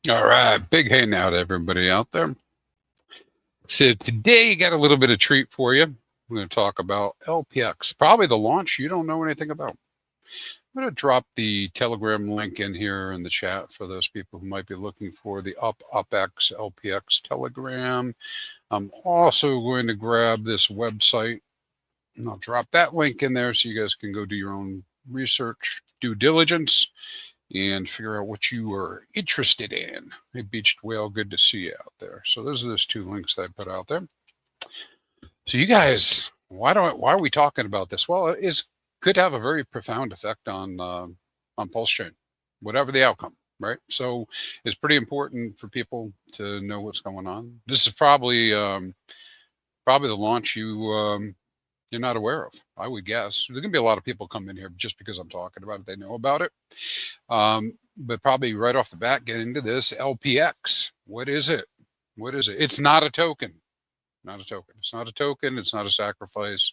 All right, big hey now to everybody out there. So today, got a little bit of treat for you. We're going to talk about LPX, probably the launch you don't know anything about. I'm going to drop the Telegram link in here in the chat for those people who might be looking for the UpX LPX Telegram. I'm also going to grab this website and I'll drop that link in there so you guys can go do your own research, due diligence, and figure out what you are interested in. Hey, Beached Whale, good to see you out there. So those are those two links that I put out there. So you guys, why are we talking about this? Well, it could have a very profound effect on Pulse Chain, whatever the outcome, right? So it's pretty important for people to know what's going on. This is probably the launch you're not aware of, I would guess. There's gonna be a lot of people come in here just because I'm talking about it, they know about it. But probably right off the bat, get into this LPX. What is it? What is it? It's not a token. Not a token. It's not a token. It's not a sacrifice.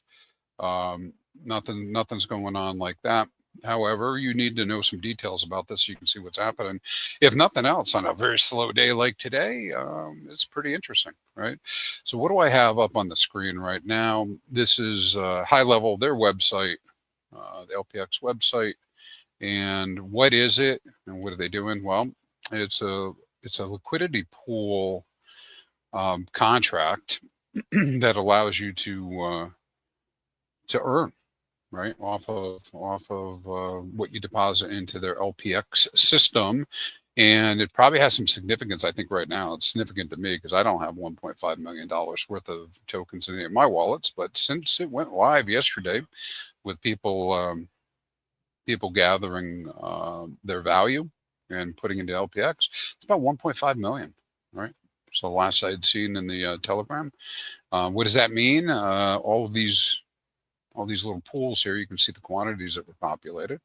Nothing's going on like that. However, you need to know some details about this so you can see what's happening. If nothing else, on a very slow day like today, it's pretty interesting, right? So what do I have up on the screen right now? This is high level, their website, the LPX website. And what is it and what are they doing? Well, it's a liquidity pool contract that allows you to earn, right, off of what you deposit into their LPX system. And it probably has some significance. I think right now it's significant to me because I don't have $1.5 million worth of tokens in any of my wallets. But since it went live yesterday with people gathering their value and putting into LPX, it's about 1.5 million, right? So the last I'd seen in the Telegram. What does that mean? All these little pools here, you can see the quantities that were populated.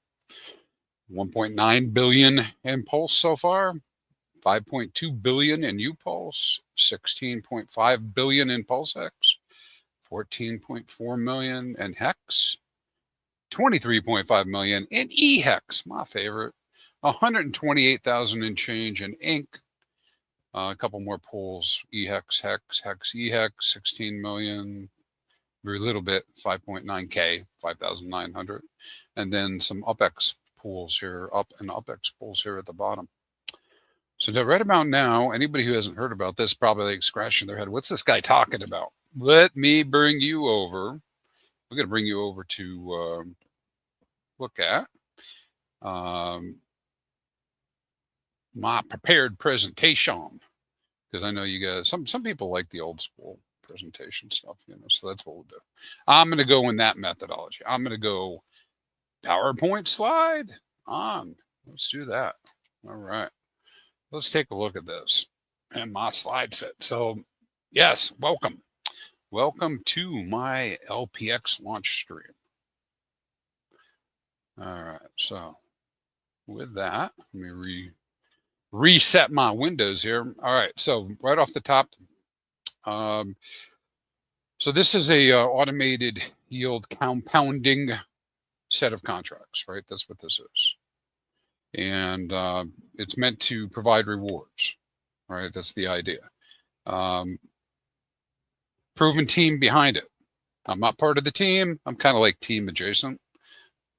1.9 billion in Pulse so far, 5.2 billion in UPulse, 16.5 billion in PulseX, 14.4 million in Hex, 23.5 million in eHex, my favorite, 128,000 in change in Ink. A couple more pools, eHex, Hex, eHex, 16 million, very little bit, 5.9K, 5,900. And then some UpX pools here, UpX pools here at the bottom. So right about now, anybody who hasn't heard about this probably like scratching their head, what's this guy talking about? Let me bring you over. We're going to bring you over to look at my prepared presentation, because I know you guys, some people like the old school presentation stuff, so that's what we'll do. I'm going to go in that methodology. I'm going to go PowerPoint slide on. Let's do that. All right. Let's take a look at this and my slide set. So yes, welcome. Welcome to my LPX launch stream. All right. So with that, let me reset my windows here. All right. So right off the top, so this is a automated yield compounding set of contracts, right? That's what this is. And it's meant to provide rewards, right? That's the idea. Proven team behind it. I'm not part of the team. I'm kind of like team adjacent,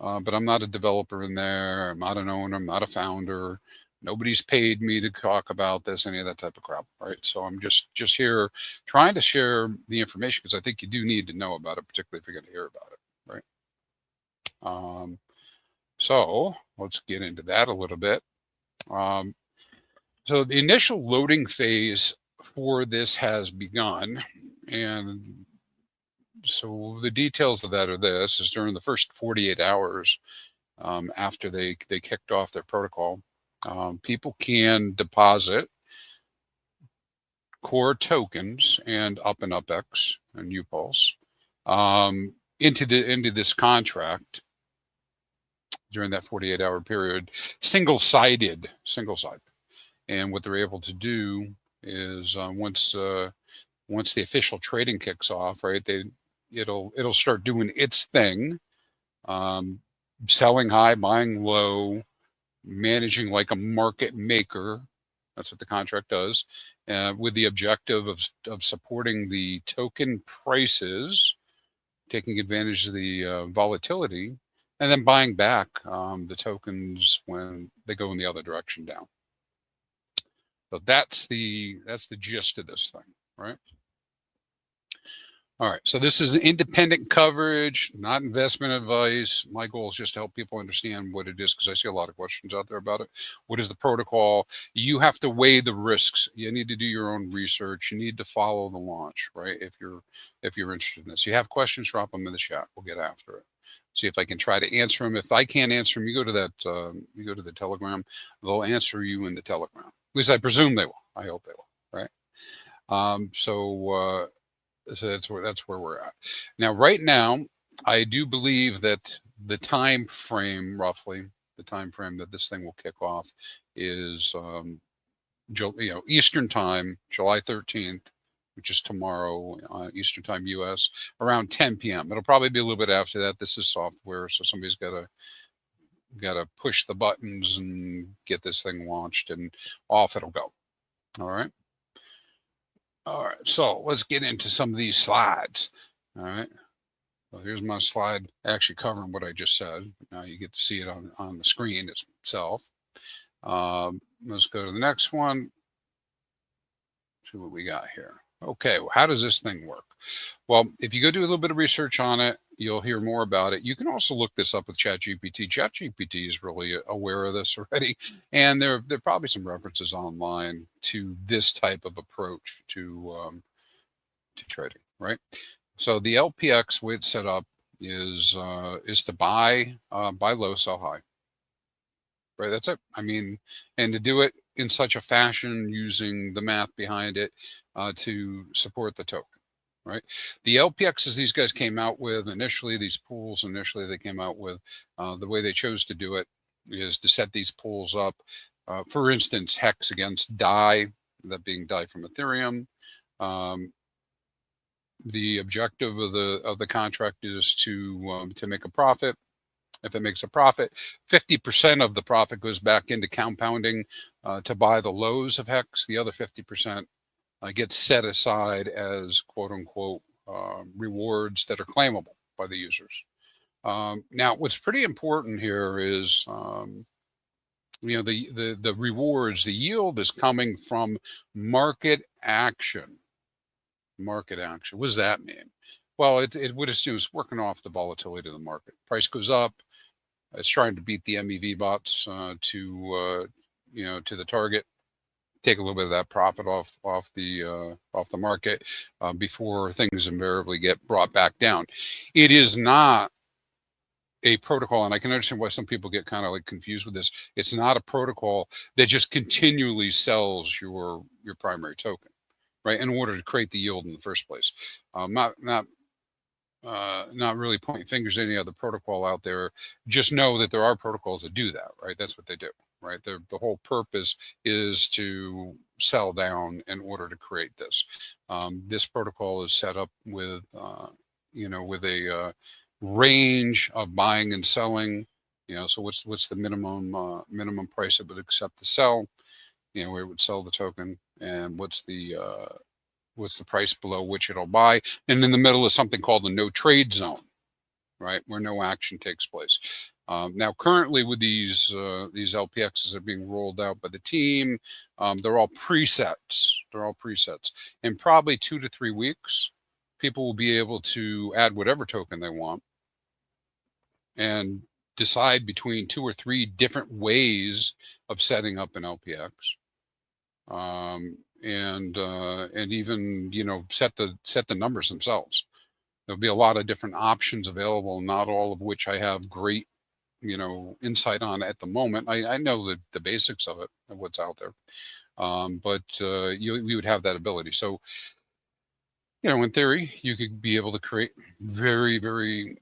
but I'm not a developer in there. I'm not an owner. I'm not a founder. Nobody's paid me to talk about this, any of that type of crap, right? So I'm just here trying to share the information because I think you do need to know about it, particularly if you're going to hear about it, right? So let's get into that a little bit. So the initial loading phase for this has begun, and so the details of that are this: is during the first 48 hours after they kicked off their protocol, people can deposit core tokens and UpX and UPulse into this contract during that 48-hour period, single-sided. And what they're able to do is once the official trading kicks off, right, it'll start doing its thing, selling high, buying low, managing like a market maker, That's what the contract does, with the objective of supporting the token prices, taking advantage of the volatility, and then buying back the tokens when they go in the other direction down. So that's the gist of this thing, right? All right, so this is an independent coverage, not investment advice. My goal is just to help people understand what it is, because I see a lot of questions out there about it. What is the protocol? You have to weigh the risks. You need to do your own research. You need to follow the launch, right? If you're interested in this. You have questions, drop them in the chat. We'll get after it. See if I can try to answer them. If I can't answer them, you go to that. You go to the Telegram. They'll answer you in the Telegram. At least I presume they will. I hope they will, right? So that's where we're at now. Right now, I do believe that the time frame, roughly the time frame that this thing will kick off, is Eastern time, July 13th, which is tomorrow, Eastern time, US, around 10 p.m. It'll probably be a little bit after that. This is software, so somebody's got to push the buttons and get this thing launched, and off it'll go. All right. All right, so let's get into some of these slides. All right, well, here's my slide actually covering what I just said. Now you get to see it on the screen itself. Let's go to the next one. See what we got here. Okay, well, how does this thing work? Well, if you go do a little bit of research on it, you'll hear more about it. You can also look this up with ChatGPT. ChatGPT is really aware of this already, and there are probably some references online to this type of approach to trading, right? So the LPX way it's set up is to buy low, sell high, right? That's it. I mean, and to do it in such a fashion using the math behind it to support the token. Right, the LPXs these guys came out with initially, these pools initially they came out with, the way they chose to do it is to set these pools up. For instance, hex against DAI, that being DAI from Ethereum. The objective of the contract is to make a profit. If it makes a profit, 50% of the profit goes back into compounding to buy the lows of hex. The other 50% gets set aside as quote unquote rewards that are claimable by the users. Now, what's pretty important here is, the rewards, the yield is coming from market action. Market action. What does that mean? Well, it would assume it's working off the volatility of the market. Price goes up. It's trying to beat the MEV bots to the target. Take a little bit of that profit off the market before things invariably get brought back down. It is not a protocol, and I can understand why some people get kind of like confused with this. It's not a protocol that just continually sells your primary token, right? In order to create the yield in the first place. Not really pointing fingers at any other protocol out there. Just know that there are protocols that do that, right? That's what they do. Right, the whole purpose is to sell down in order to create this. This protocol is set up with, with a range of buying and selling. So what's the minimum price it would accept to sell? Where it would sell the token, and what's the price below which it'll buy, and in the middle is something called a no trade zone, right, where no action takes place. Now, currently with these LPXs that are being rolled out by the team, they're all presets. They're all presets. In probably 2 to 3 weeks, people will be able to add whatever token they want and decide between 2 or 3 different ways of setting up an LPX, and even set the numbers themselves. There'll be a lot of different options available, not all of which I have great insight on at the moment. I know the basics of it, of what's out there, but we would have that ability. So, in theory, you could be able to create very, very,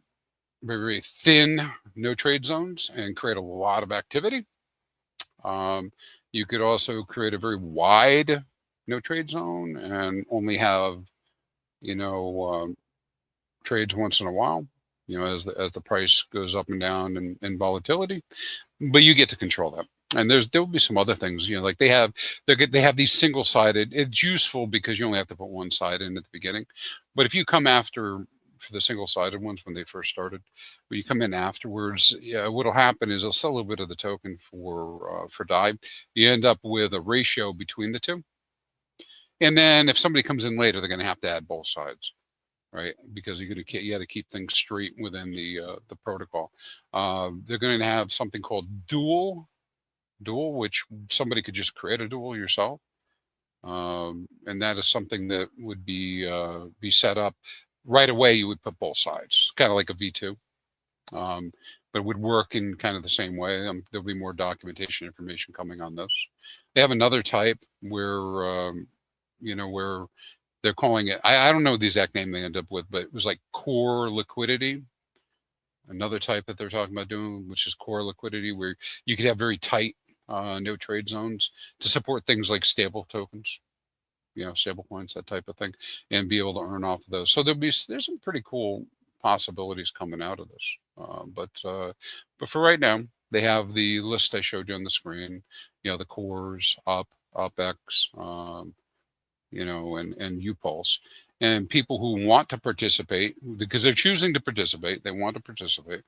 very, very thin no trade zones and create a lot of activity. You could also create a very wide no trade zone and only have trades once in a while, as the price goes up and down in volatility, but you get to control that. And there'll be some other things, like they have these single-sided. It's useful because you only have to put one side in at the beginning. But if you come after for the single-sided ones when they first started, when you come in afterwards, what'll happen is they'll sell a little bit of the token for DAI. You end up with a ratio between the two. And then if somebody comes in later, they're going to have to add both sides, right? Because you got to keep things straight within the protocol. They're going to have something called dual, which somebody could just create a dual yourself, and that is something that would be set up right away. You would put both sides, kind of like a V2, but it would work in kind of the same way. There'll be more documentation information coming on this. They have another type where where they're calling it, I don't know the exact name they end up with, but it was like core liquidity. Another type that they're talking about doing, which is core liquidity, where you could have very tight no trade zones to support things like stable tokens, stable coins, that type of thing, and be able to earn off of those. So there's some pretty cool possibilities coming out of this. But for right now, they have the list I showed you on the screen, the cores, UpX, and UPulse. And people who want to participate, because they're choosing to participate, they want to participate,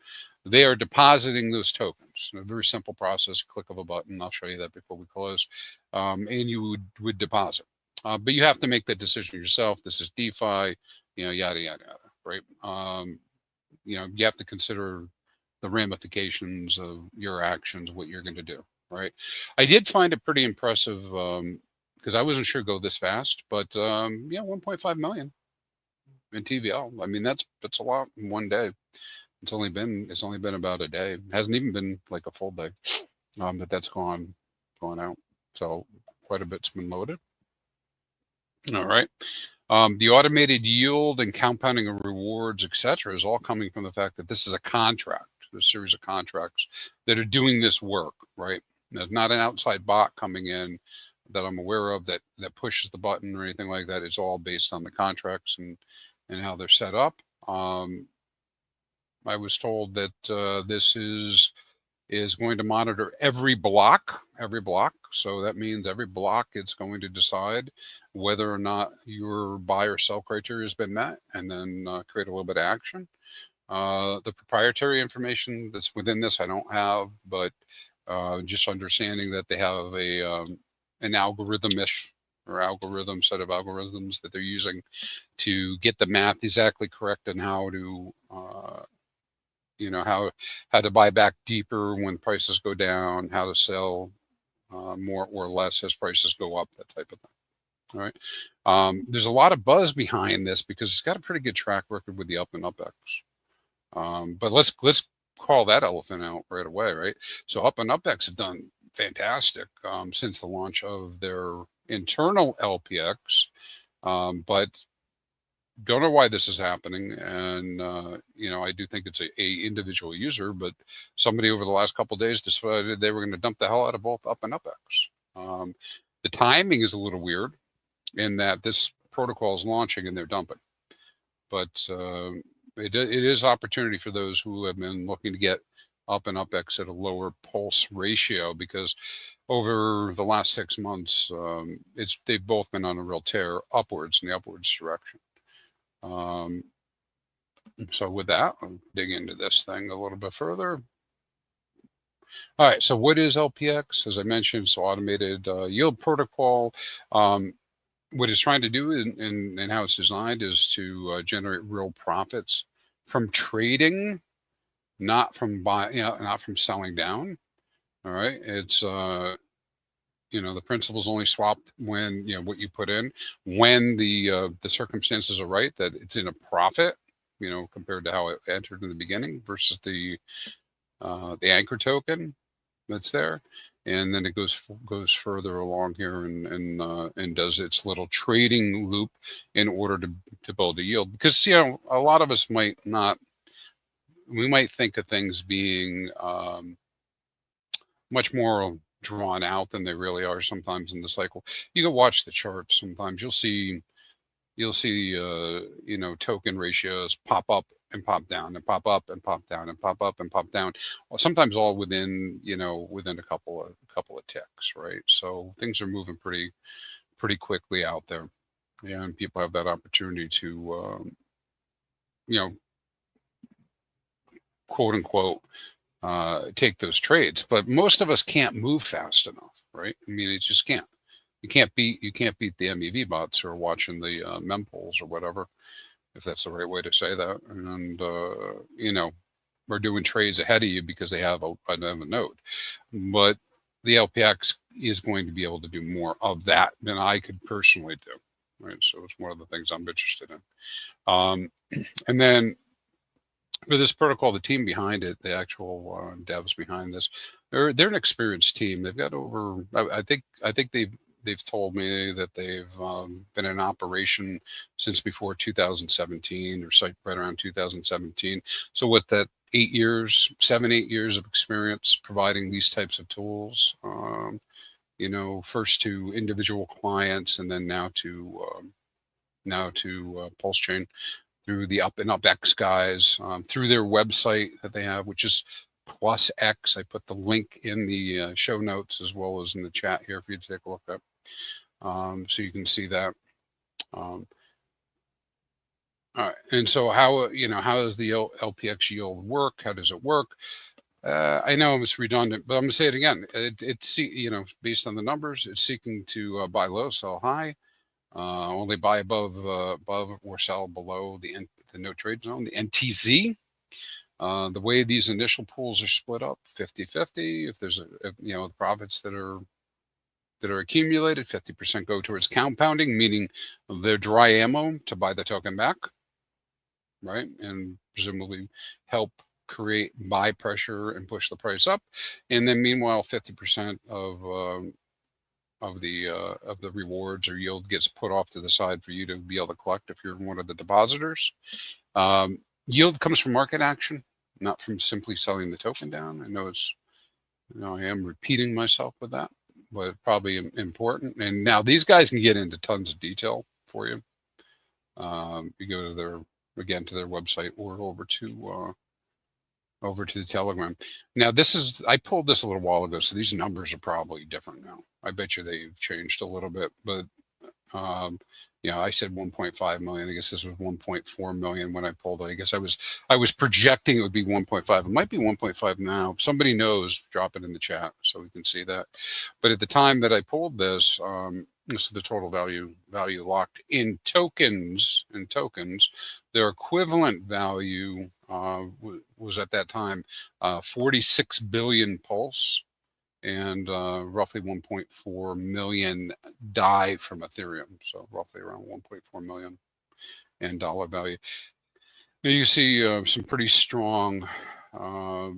they are depositing those tokens. A very simple process, click of a button. I'll show you that before we close. And you would deposit. But you have to make that decision yourself. This is DeFi, yada, yada, yada, right? You have to consider the ramifications of your actions, what you're going to do, right? I did find it pretty impressive, because I wasn't sure go this fast, but 1.5 million in TVL. I mean, that's a lot in one day. It's only been about a day. It hasn't even been like a full day that's gone out. So quite a bit's been loaded. All right. The automated yield and compounding of rewards, etc., is all coming from the fact that this is a contract, a series of contracts that are doing this work, right? There's not an outside bot coming in that I'm aware of that pushes the button or anything like that. It's all based on the contracts and how they're set up. I was told that this is going to monitor every block. So that means every block it's going to decide whether or not your buy or sell criteria has been met, and then create a little bit of action. The proprietary information that's within this I don't have, but just understanding that they have an algorithmish or set of algorithms that they're using to get the math exactly correct and how to how to buy back deeper when prices go down, how to sell more or less as prices go up, that type of thing. All right. There's a lot of buzz behind this because it's got a pretty good track record with the Up and UpX. But let's call that elephant out right away, right? So Up and UpX have done fantastic since the launch of their internal LPX, but don't know why this is happening. And I do think it's a individual user, but somebody over the last couple of days decided they were going to dump the hell out of both Up and UpX. The timing is a little weird in that this protocol is launching and they're dumping, but it is opportunity for those who have been looking to get Up and UpX at a lower pulse ratio, because over the last 6 months, they've both been on a real tear upwards in the upwards direction. So with that, I'll dig into this thing a little bit further. All right, so what is LPX? As I mentioned, it's automated yield protocol. What it's trying to do and how it's designed is to generate real profits from trading, not from not from selling down. All right, it's the principal's only swapped when what you put in, when the circumstances are right, that it's in a profit, compared to how it entered in the beginning versus the anchor token that's there, and then it goes further along here and does its little trading loop in order to build a yield. Because a lot of us might think of things being much more drawn out than they really are sometimes in the cycle. You go watch the charts. Sometimes you'll see token ratios pop up and pop down and pop up and pop down and pop up and pop down. Well, sometimes all within, within a couple of ticks, right? So things are moving pretty quickly out there, and people have that opportunity to, quote unquote, take those trades. But most of us can't move fast enough, right? I mean, it just can't. You can't beat the MEV bots who are watching the mempools or whatever, if that's the right way to say that. And we're doing trades ahead of you because they have a node. But the LPX is going to be able to do more of that than I could personally do, right? So it's one of the things I'm interested in. And then for this protocol, the team behind it, the actual devs behind this, they're an experienced team. They've got over, I think they've told me that they've been in operation since before 2017, or right around 2017. So with that 8 years of experience providing these types of tools, first to individual clients, and then now to Pulse Chain, through the Up and Up X guys, through their website that they have, which is Plus X. I put the link in the show notes as well as in the chat here for you to take a look at, so you can see that. All right, and so how does the LPX yield work? How does it work? I know it's redundant, but I'm gonna say it again. It's based on the numbers, it's seeking to buy low, sell high. Only buy above or sell below the no trade zone, the NTZ. The way these initial pools are split up, 50-50. If there's the profits that are accumulated, 50% go towards compounding, meaning they're dry ammo to buy the token back, right? And presumably help create buy pressure and push the price up. And then meanwhile, 50% of the rewards or yield gets put off to the side for you to be able to collect if you're one of the depositors. Yield comes from market action, not from simply selling the token down. I know I am repeating myself with that, but probably important. And now these guys can get into tons of detail for you. You go to their website or over to the Telegram. Now I pulled this a little while ago, so these numbers are probably different now. I bet you they've changed a little bit, but I said 1.5 million. I guess this was 1.4 million when I pulled it. I guess I was projecting it would be 1.5. It might be 1.5 now. If somebody knows, drop it in the chat so we can see that. But at the time that I pulled this, this is the total value locked in tokens. Their equivalent value was at that time 46 billion pulse, and roughly 1.4 million DAI from Ethereum. So roughly around 1.4 million in dollar value. Now you see some pretty strong, I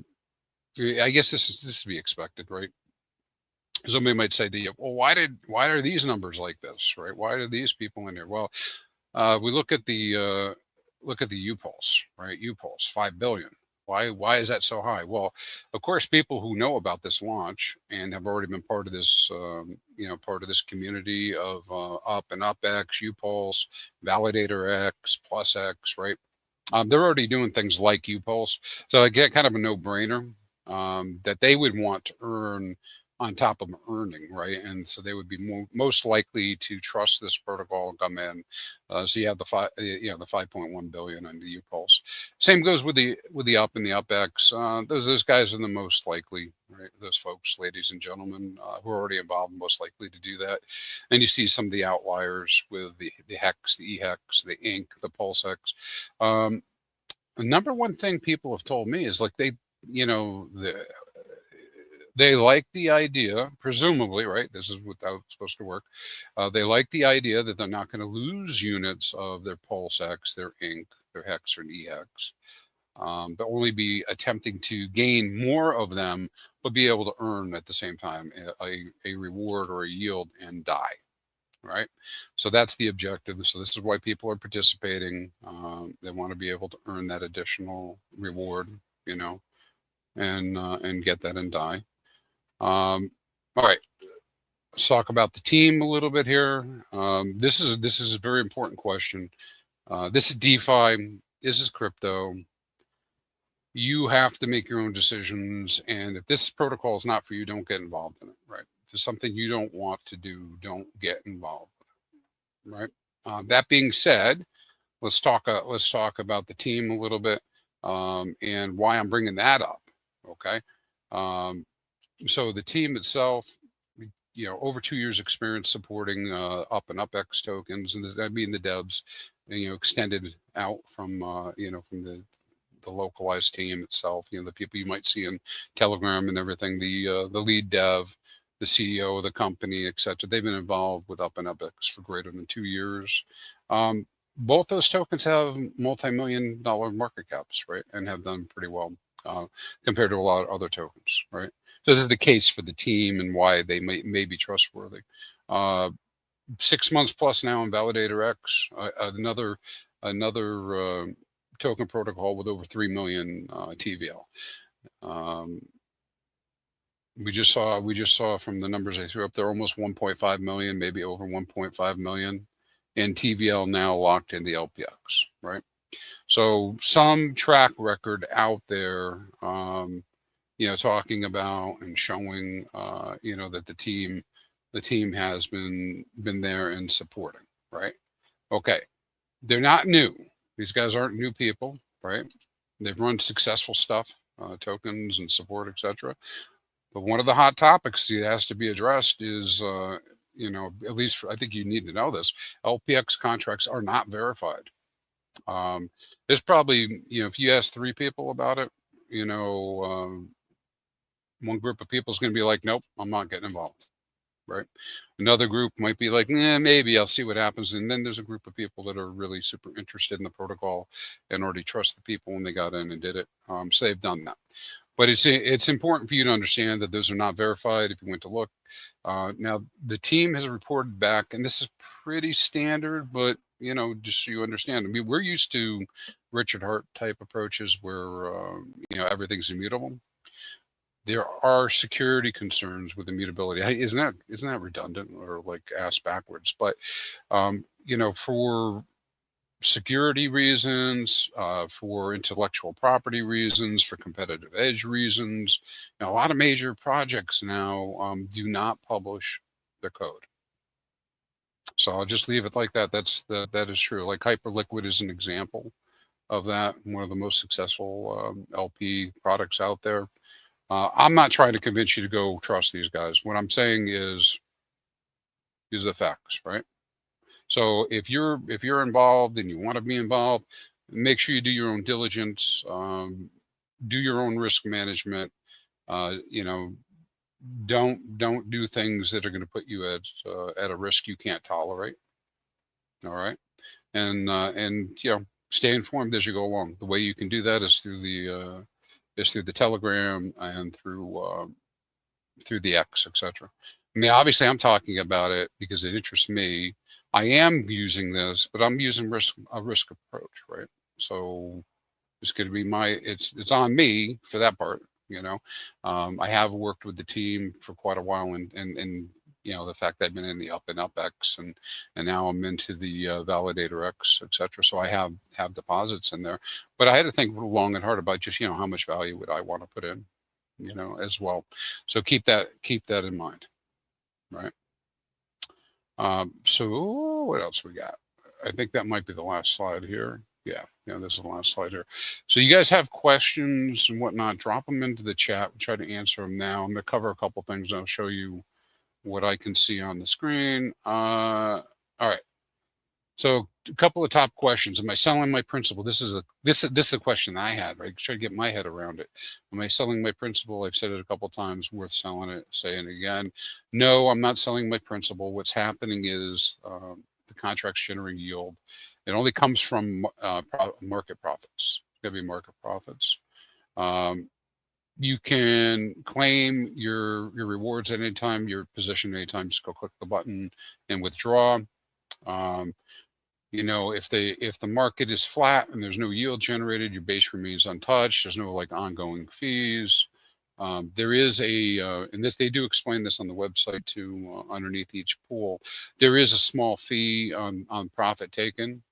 guess this is to be expected, right? Somebody might say to you, well, why are these numbers like this, right? Why are these people in here? Well, we look at the UPulse, right? UPulse, 5 billion. Why is that so high? Well, of course, people who know about this launch and have already been part of this, part of this community of Up and Up X, UPulse, ValidatorX, Plus X, right? They're already doing things like UPulse, so I get kind of a no-brainer that they would want to earn on top of earning, right? And so they would be most likely to trust this protocol and come in. So you have the 5.1 billion on the UPulse. Same goes with the Up and the UpX. Those guys are the most likely, right? Those folks, ladies and gentlemen, who are already involved, most likely to do that. And you see some of the outliers with the Hex, the eHex, the Inc, the PulseX. The number one thing people have told me is like they like the idea, presumably, right? This is how it's supposed to work. They like the idea that they're not going to lose units of their PulseX, their Inc, their Hex or eHex, but only be attempting to gain more of them, but be able to earn at the same time a reward or a yield and DAI, right? So that's the objective. So this is why people are participating. They want to be able to earn that additional reward, and get that in DAI. All right, let's talk about the team a little bit here. This is a very important question. This is DeFi. This is crypto. you have to make your own decisions. And if this protocol is not for you, don't get involved in it, right? If it's something you don't want to do, don't get involved with it, right? That being said, let's talk about the team a little bit, and why I'm bringing that up. Okay. So the team itself, over 2 years experience supporting up and UpX tokens, and I mean the devs, extended out from from the localized team itself, the people you might see in Telegram and everything, the lead dev, the CEO of the company, etc. They've been involved with Up and UpX for greater than 2 years. Both those tokens have multi-million-dollar market caps, right, and have done pretty well compared to a lot of other tokens, right? So this is the case for the team and why they may be trustworthy. 6 months plus now in ValidatorX, another token protocol with over 3 million TVL. We just saw from the numbers I threw up there, almost 1.5 million, maybe over 1.5 million in TVL now locked in the LPX, right? So some track record out there, talking about and showing, that the team has been there and supporting, right? Okay, they're not new. These guys aren't new people, right? They've run successful stuff, tokens and support, etc. But one of the hot topics that has to be addressed is, at least I think you need to know this: LPX contracts are not verified. There's probably, if you ask 3 people about it, one group of people is going to be like, nope, I'm not getting involved, right? Another group might be like, maybe I'll see what happens. And then there's a group of people that are really super interested in the protocol and already trust the people when they got in and did it. So they've done that. But it's important for you to understand that those are not verified if you went to look. Now, the team has reported back, and this is pretty standard, but, just so you understand, I mean, we're used to Richard Hart type approaches where, everything's immutable. There are security concerns with immutability. Isn't that redundant or like ass backwards? But, for security reasons, for intellectual property reasons, for competitive edge reasons, a lot of major projects now do not publish the code. So I'll just leave it like that. That is true. Like Hyperliquid is an example of that. One of the most successful LP products out there. I'm not trying to convince you to go trust these guys. What I'm saying is the facts, right? So if you're involved and you want to be involved, make sure you do your own diligence, do your own risk management. Don't do things that are going to put you at a risk you can't tolerate. All right, and stay informed as you go along. The way you can do that is through the Telegram and through the X, etc. I mean, obviously, I'm talking about it because it interests me. I am using this, but I'm using a risk approach, right? So it's going to be it's on me for that part. I have worked with the team for quite a while, and the fact that I've been in the Up and UpX and now I'm into the ValidatorX, etc. So I have deposits in there, but I had to think long and hard about just how much value would I want to put in, as well. So keep that in mind, right? So what else we got? I think that might be the last slide here. Yeah, this is the last slide here. So you guys have questions and whatnot, drop them into the chat. We'll try to answer them now. I'm going to cover a couple things. I'll show you what I can see on the screen. All right. So a couple of top questions. Am I selling my principal? This is a question I had, right? Try to get my head around it. Am I selling my principal? I've said it a couple of times, worth selling it, saying it again. No, I'm not selling my principal. What's happening is the contract's generating yield. It only comes from market profits. It's going to be market profits. You can claim your rewards at any time, your position at any time. Just go click the button and withdraw. If the market is flat and there's no yield generated, your base remains untouched. There's no like ongoing fees. There is and they do explain this on the website too, underneath each pool. There is a small fee on profit taken.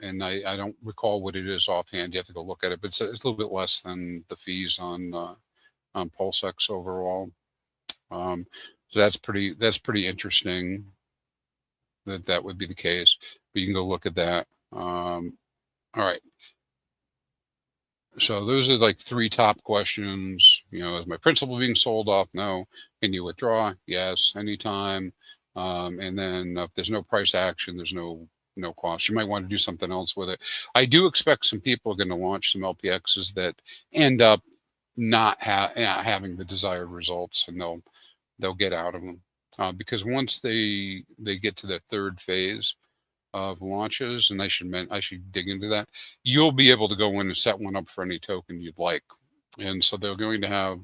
and I don't recall what it is offhand. You have to go look at it, but it's a little bit less than the fees on PulseX overall. So that's pretty interesting that would be the case. But you can go look at that. All right. So those are like 3 top questions. You know, is my principal being sold off? No. Can you withdraw? Yes, anytime. And then if there's no price action, there's no cost. You might want to do something else with it. I do expect some people are going to launch some LPXs that end up not having the desired results, and they'll get out of them because once they get to the 3rd phase of launches, and I should dig into that, you'll be able to go in and set one up for any token you'd like. And so they're going to have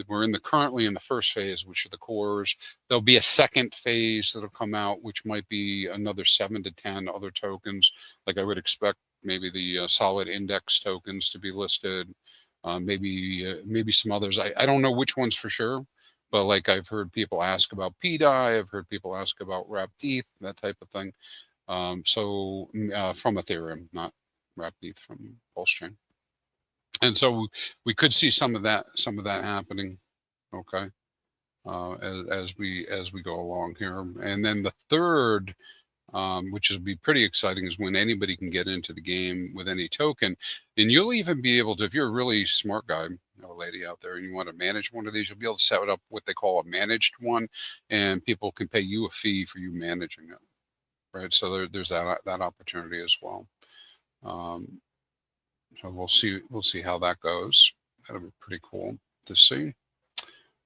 we're currently in the 1st phase, which are the cores. There'll be a 2nd phase that'll come out, which might be another 7 to 10 other tokens. Like I would expect maybe the solid index tokens to be listed, maybe some others. I don't know which ones for sure, but like I've heard people ask about PDI, I've heard people ask about wrapped ETH, that type of thing. So from Ethereum, not wrapped ETH, from Pulse Chain. And so we could see some of that happening, okay, as we go along here. And then the 3rd, which will be pretty exciting, is when anybody can get into the game with any token. And you'll even be able to, if you're a really smart guy or lady out there and you want to manage one of these, you'll be able to set up what they call a managed one, and people can pay you a fee for you managing it, right? So there's that opportunity as well. So we'll see how that goes. That'll be pretty cool to see.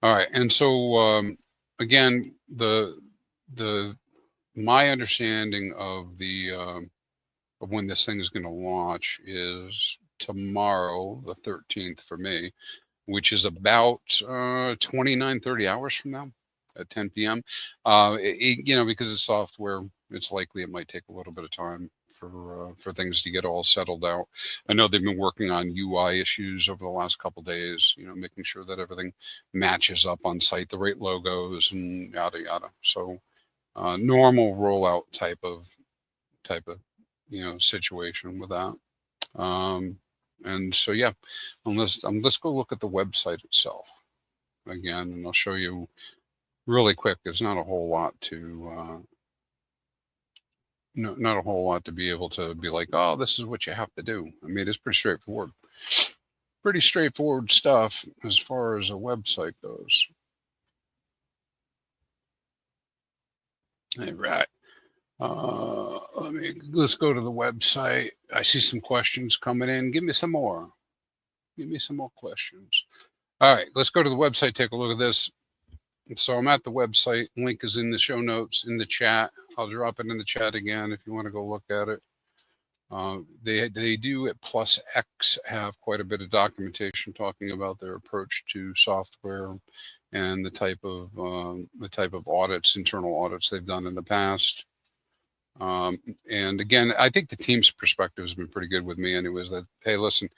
All right, and so again, my understanding of of when this thing is going to launch is tomorrow, the 13th for me, which is about 29-30 hours from now at 10 p.m. You know, because it's software, it's likely it might take a little bit of time for things to get all settled out. I know they've been working on UI issues over the last couple of days, you know, making sure that everything matches up on site, the right logos and yada yada. So normal rollout type of you know situation with that. And so yeah, let's go look at the website itself again, and I'll show you really quick. There's not a whole lot to not a whole lot to be able to be like, oh, this is what you have to do. I mean, it's pretty straightforward. Pretty straightforward stuff as far as a website goes. All right. Let's go to the website. I see some questions coming in. Give me some more. Give me some more questions. All right, let's go to the website. Take a look at this. So I'm at the website. Link is in the show notes, in the chat. I'll drop it in the chat again if you want to go look at it. They do at Plus X have quite a bit of documentation talking about their approach to software and the type of audits, internal audits they've done in the past. And again, I think the team's perspective has been pretty good with me anyways, that, hey, listen,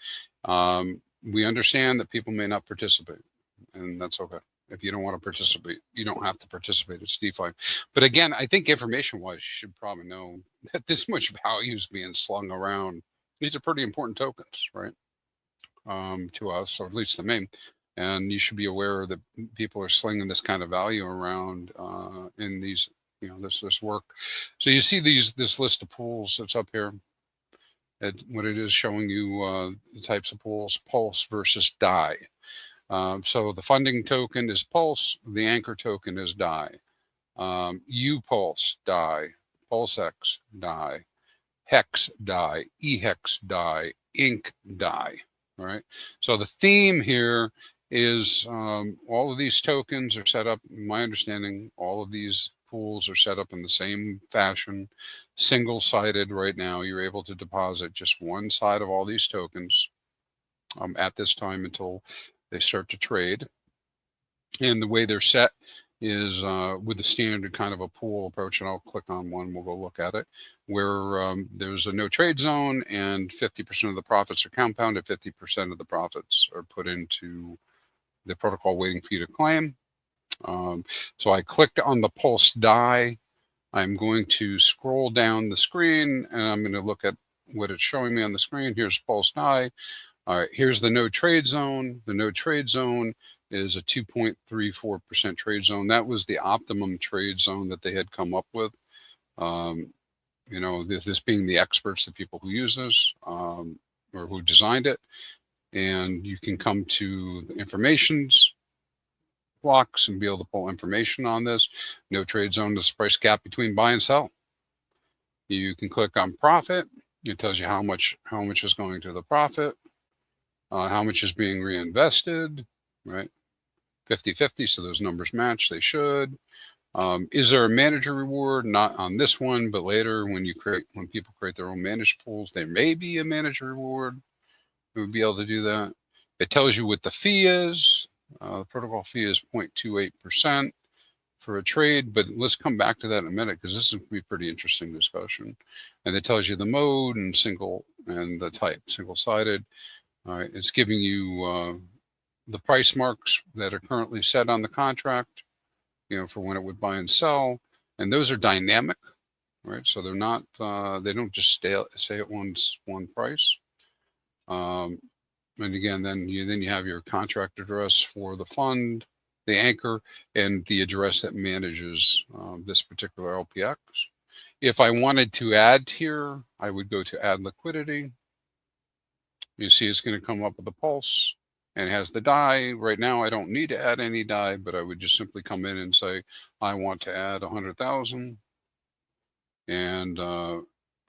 we understand that people may not participate, and that's okay. If you don't want to participate, you don't have to participate. It's DeFi. But again, I think information-wise, you should probably know that this much value is being slung around. These are pretty important tokens, right? To us, or at least to me. And you should be aware that people are slinging this kind of value around in these, you know, this work. So you see this list of pools that's up here. What it is showing you the types of pools: Pulse versus DAI. So the funding token is Pulse, the anchor token is DAI. UPulse DAI, PulseX DAI, Hex DAI, eHex DAI, Inc DAI. All right. So the theme here is all of these tokens are set up. In my understanding, all of these pools are set up in the same fashion, single-sided. Right now, you're able to deposit just one side of all these tokens at this time until they start to trade. And the way they're set is with the standard kind of a pool approach, and I'll click on one, we'll go look at it, where there's a no trade zone and 50% of the profits are compounded, 50% of the profits are put into the protocol waiting for you to claim. So I clicked on the Pulse DAI I'm going to scroll down the screen and I'm going to look at what it's showing me on the screen. Here's pulse DAI. All right, here's the no trade zone. The no trade zone is a 2.34% trade zone. That was the optimum trade zone that they had come up with. You know, this being the experts, the people who use this or who designed it. And you can come to the informations blocks and be able to pull information on this. No trade zone is the price gap between buy and sell. You can click on profit. It tells you how much is going to the profit. How much is being reinvested, right? 50-50, so those numbers match, they should. Is there a manager reward? Not on this one, but later when people create their own managed pools, there may be a manager reward. We would be able to do that. It tells you what the fee is. The protocol fee is 0.28% for a trade, but let's come back to that in a minute because this is going to be a pretty interesting discussion. And it tells you the mode and the type, single-sided. All right, it's giving you the price marks that are currently set on the contract, you know, for when it would buy and sell, and those are dynamic, right? So they're not, they don't just say it one price. And again, then you have your contract address for the fund, the anchor, and the address that manages this particular LPX. If I wanted to add here, I would go to add liquidity. You see it's going to come up with a pulse and it has the DAI. Right now, I don't need to add any DAI, but I would just simply come in and say, I want to add 100,000. And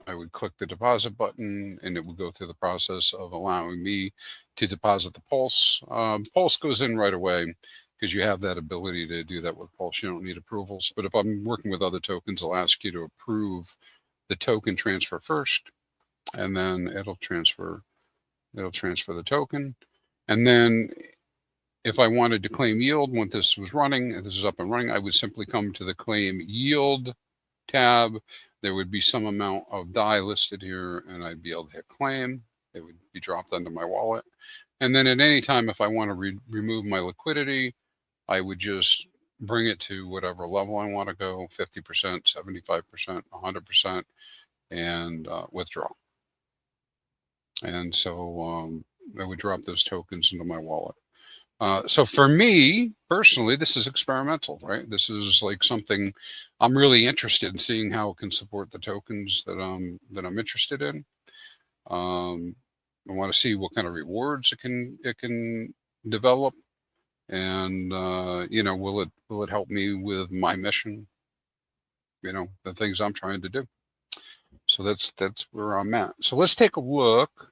I would click the deposit button and it would go through the process of allowing me to deposit the pulse. Pulse goes in right away because you have that ability to do that with pulse. You don't need approvals. But if I'm working with other tokens, I'll ask you to approve the token transfer first, and then it'll transfer the token. And then if I wanted to claim yield, once this was running, and this is up and running, I would simply come to the claim yield tab. There would be some amount of DAI listed here, and I'd be able to hit claim. It would be dropped onto my wallet. And then at any time, if I want to remove my liquidity, I would just bring it to whatever level I want to go, 50%, 75%, 100%, and withdraw. And so I would drop those tokens into my wallet. So for me personally, this is experimental, right? This is like something I'm really interested in seeing how it can support the tokens that I'm interested in. I want to see what kind of rewards it can develop, and you know, will it help me with my mission? You know, the things I'm trying to do. So that's where I'm at. So let's take a look.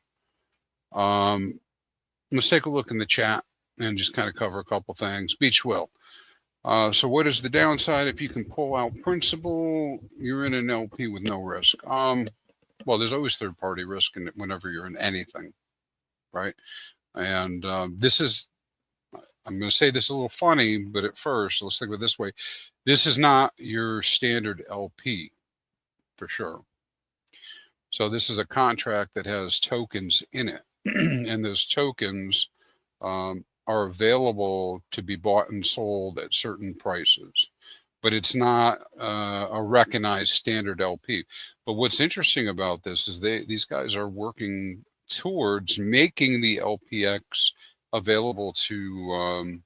Let's take a look in the chat and just kind of cover a couple things. Beach Will. So what is the downside? If you can pull out principal, you're in an LP with no risk. Well, there's always third-party risk whenever you're in anything, right? And this is, I'm going to say this a little funny, but at first, let's think of it this way. This is not your standard LP, for sure. So this is a contract that has tokens in it, and those tokens are available to be bought and sold at certain prices, but it's not a recognized standard LP. But what's interesting about this is these guys are working towards making the LPX available to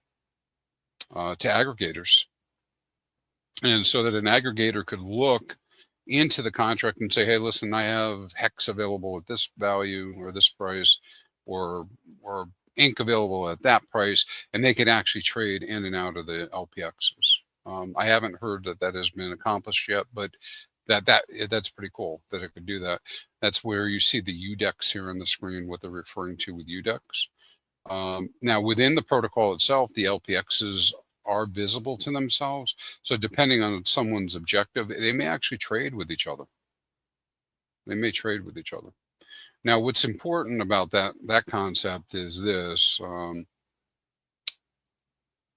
aggregators, and so that an aggregator could look into the contract and say, hey, listen, I have Hex available at this value or this price, or ink available at that price, and they can actually trade in and out of the LPXs. I haven't heard that has been accomplished yet, but that's pretty cool that it could do that. That's where you see the UDEX here on the screen, what they're referring to with UDEX. Now, within the protocol itself, the LPXs are visible to themselves. So depending on someone's objective, they may actually trade with each other. They may trade with each other. Now, what's important about that concept is this.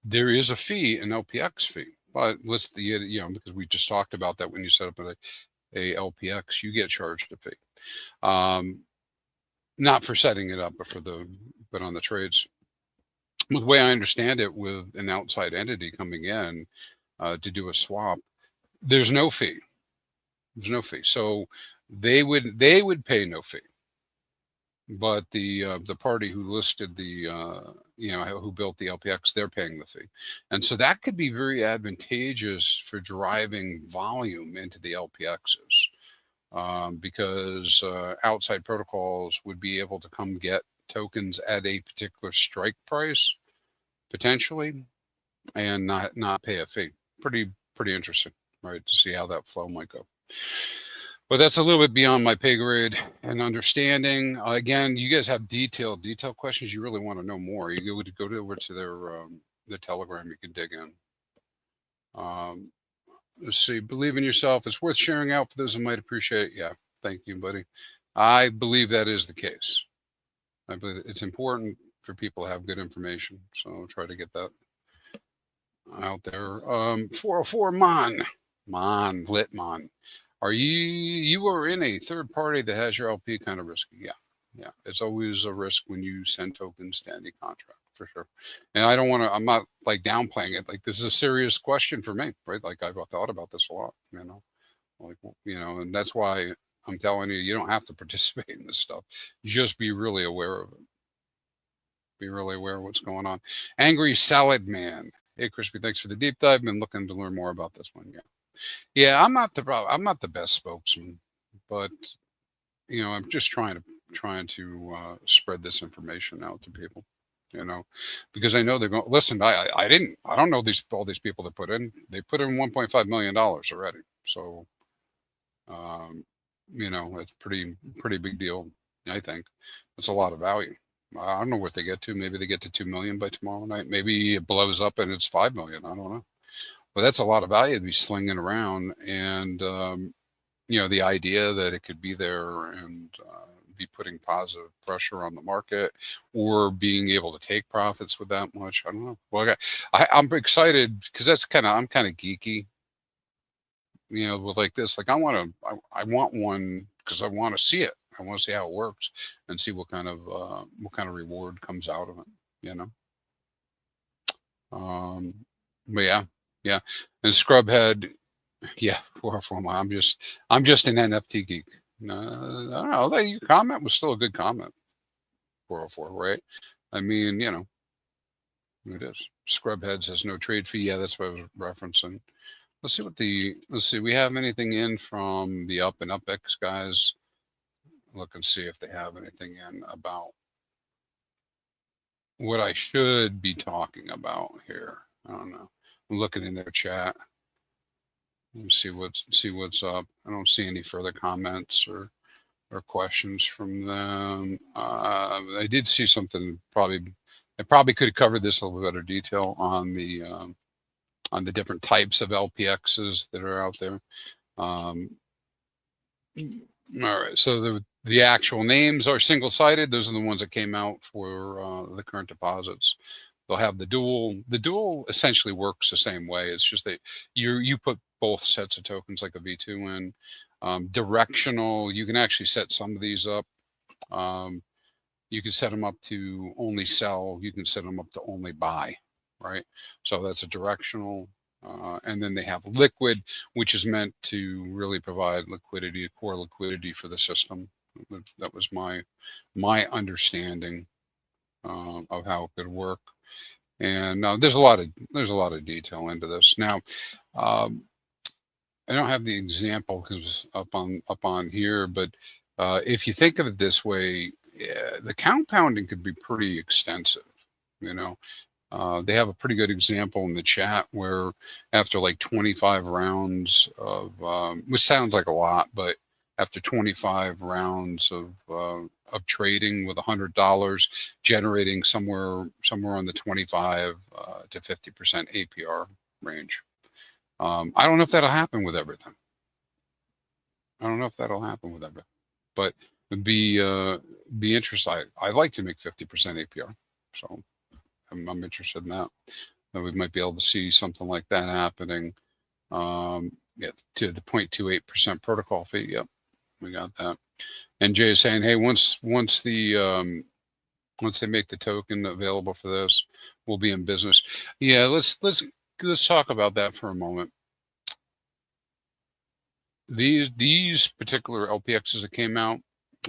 There is a fee, an LPX fee, but because we just talked about that when you set up a LPX, you get charged a fee. Not for setting it up, but on the trades. The way I understand it, with an outside entity coming in to do a swap, there's no fee. There's no fee. So they would pay no fee. But the party who listed the who built the LPX, they're paying the fee, and so that could be very advantageous for driving volume into the LPXs, because outside protocols would be able to come get tokens at a particular strike price potentially, and not pay a fee. Pretty interesting, right? To see how that flow might go. But that's a little bit beyond my pay grade and understanding. Again, you guys have detailed questions. You really want to know more. You would go over to their Telegram. You can dig in. Let's see. Believe in yourself. It's worth sharing out for those who might appreciate it. Yeah, thank you, buddy. I believe that is the case. I believe it's important for people to have good information. So I'll try to get that out there. 404 Litmon. Are you are in a third party that has your LP kind of risky? Yeah. It's always a risk when you send tokens to any contract, for sure. And I don't want to. I'm not like downplaying it. Like, this is a serious question for me, right? Like, I've thought about this a lot, and that's why I'm telling you, you don't have to participate in this stuff. Just be really aware of it. Be really aware of what's going on. Angry Salad Man. Hey, Crispy, thanks for the deep dive. Been looking to learn more about this one. Yeah, I'm not the best spokesman, but I'm just trying to spread this information out to people, because I know they're going. Listen, I don't know all these people that they put in $1.5 million already. So, it's pretty big deal. I think it's a lot of value. I don't know what they get to. Maybe they get to 2 million by tomorrow night. Maybe it blows up and it's 5 million. I don't know. But that's a lot of value to be slinging around, and the idea that it could be there and be putting positive pressure on the market, or being able to take profits with that much. I don't know. Well, I'm excited because I'm kind of geeky, with like this. Like, I want one because I want to see it. I want to see how it works and see what kind of reward comes out of it. But yeah, and Scrubhead, yeah, I'm just an NFT geek. No, I don't know. Your comment was still a good comment. 404, right? I mean, it is. Scrubhead says no trade fee. Yeah, that's what I was referencing. Let's see. We have anything in from the Up and UpX guys. Look and see if they have anything in about what I should be talking about here. I don't know. I'm looking in their chat. Let me see what's up. I don't see any further comments or questions from them. I did see something. I probably could have covered this a little bit better detail on the different types of LPXs that are out there. All right. So the actual names are single-sided. Those are the ones that came out for the current deposits. They'll have the dual. The dual essentially works the same way. It's just that you put both sets of tokens like a V2 in. Directional, you can actually set some of these up. You can set them up to only sell. You can set them up to only buy, right? So that's a directional. And then they have liquid, which is meant to really provide liquidity, core liquidity for the system. That was my understanding of how it could work. And there's a lot of detail into this. Now, I don't have the example because up on here, but if you think of it this way, the compounding could be pretty extensive. They have a pretty good example in the chat where after like 25 rounds of, which sounds like a lot, but after 25 rounds of trading with $100, generating somewhere on the 25 to 50% APR range. I don't know if that'll happen with everything. But it'd be interesting. I'd like to make 50% APR, so I'm interested in that. And we might be able to see something like that happening. To the 0.28% protocol fee. Yep, we got that. And Jay is saying, hey, once they make the token available for this, we'll be in business. Yeah, let's talk about that for a moment. these particular LPXs that came out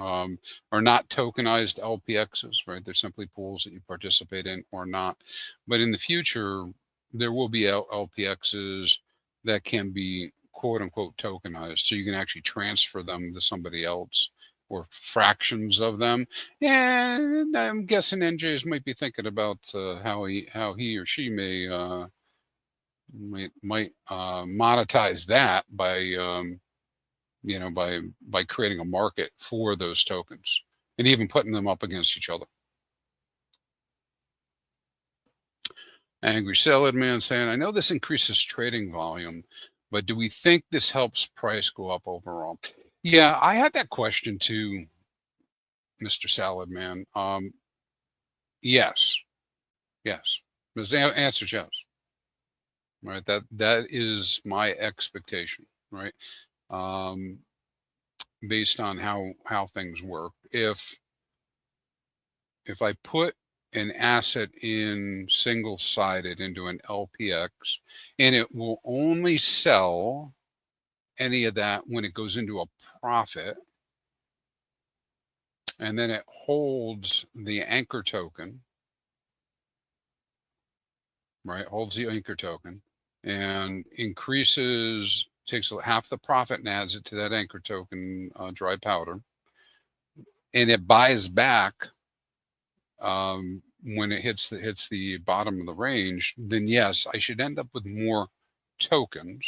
are not tokenized LPXs, right? They're simply pools that you participate in or not. But in the future, there will be LPXs that can be quote unquote tokenized. So you can actually transfer them to somebody else or fractions of them. And I'm guessing NJs might be thinking about how he or she may might monetize that by you know, by creating a market for those tokens and even putting them up against each other. Angry Salad Man saying, I know this increases trading volume, but do we think this helps price go up overall? Yeah, I had that question too, Mr. Salad Man. Yes. The answer is yes. Right. That is my expectation, right? Based on how things work. If I put an asset in single-sided into an LPX, and it will only sell any of that when it goes into a profit, and then it holds the anchor token, right? Holds the anchor token and increases, takes half the profit and adds it to that anchor token dry powder, and it buys back when it hits the bottom of the range, then yes, I should end up with more tokens.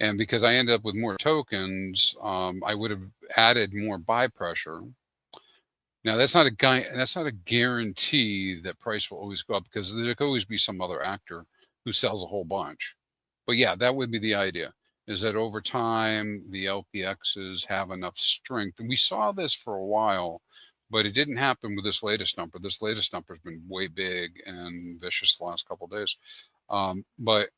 And because I ended up with more tokens, I would have added more buy pressure. Now that's not a guarantee that price will always go up, because there could always be some other actor who sells a whole bunch. But yeah, that would be the idea, is that over time the LPXs have enough strength. And we saw this for a while, but it didn't happen with this latest number. This latest number has been way big and vicious the last couple of days. But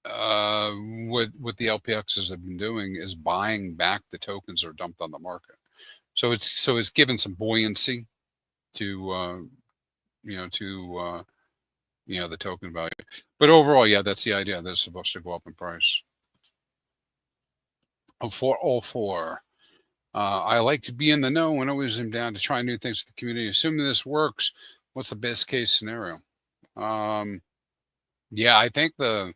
what the LPXs have been doing is buying back the tokens that are dumped on the market. So it's given some buoyancy to the token value. But overall, yeah, that's the idea. That's supposed to go up in price. 0404. I like to be in the know and always am down to try new things with the community. Assuming this works, what's the best case scenario? Yeah, I think the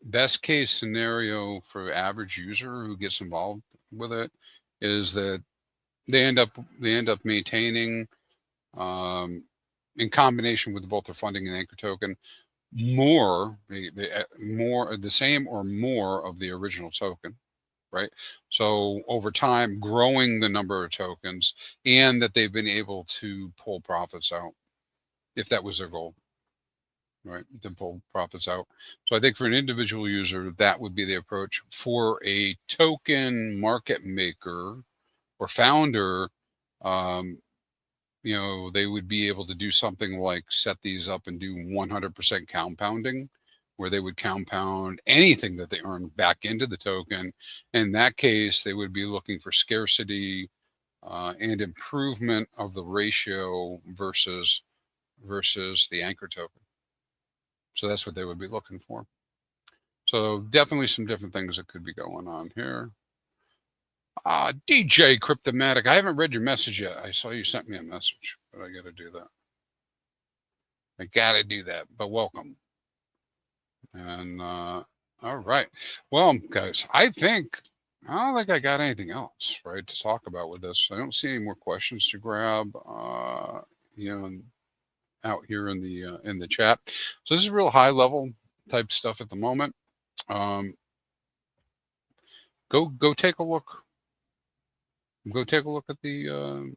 best case scenario for average user who gets involved with it is that they end up maintaining, in combination with both their funding and anchor token, more the same or more of the original token. Right. So over time, growing the number of tokens, and that they've been able to pull profits out, if that was their goal, right? To pull profits out. So I think for an individual user, that would be the approach. For a token market maker or founder, they would be able to do something like set these up and do 100% compounding, where they would compound anything that they earn back into the token. In that case, they would be looking for scarcity and improvement of the ratio versus the anchor token. So that's what they would be looking for. So definitely some different things that could be going on here. DJ Cryptomatic, I haven't read your message yet. I saw you sent me a message, but I got to do that. But welcome. And all right. Well, guys, I don't think I got anything else, right, to talk about with this. I don't see any more questions to grab, out here in the chat. So this is real high level type stuff at the moment. Go take a look. Go take a look at the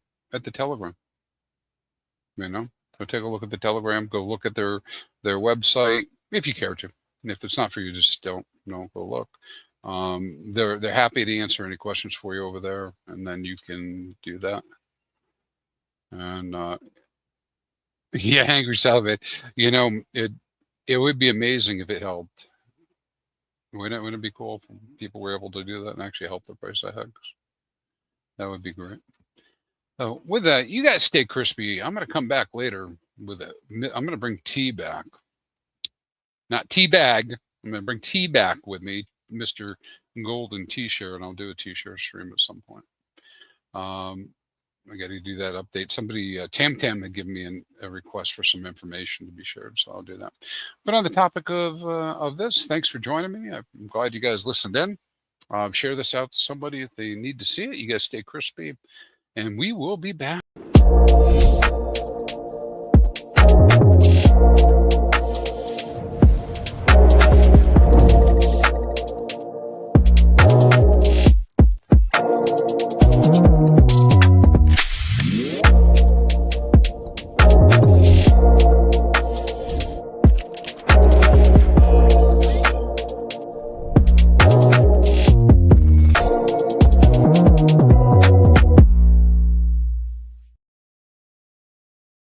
Telegram. Go take a look at the Telegram. Go look at their website if you care to. And if it's not for you, just don't go look. They're happy to answer any questions for you over there, and then you can do that. And yeah, Angry Salivate, it would be amazing if it helped. Wouldn't it be cool if people were able to do that and actually help the price of HEX? That would be great. So with that, you guys stay crispy. I'm going to come back later with it. I'm going to bring tea back. Not tea bag. I'm going to bring tea back with me Mr. Golden T-shirt, and I'll do a T-shirt stream at some point. I got to do that update. Somebody, Tam had given me a request for some information to be shared, so I'll do that. But on the topic of this, thanks for joining me. I'm glad you guys listened in. Share this out to somebody if they need to see it. You guys stay crispy, and we will be back.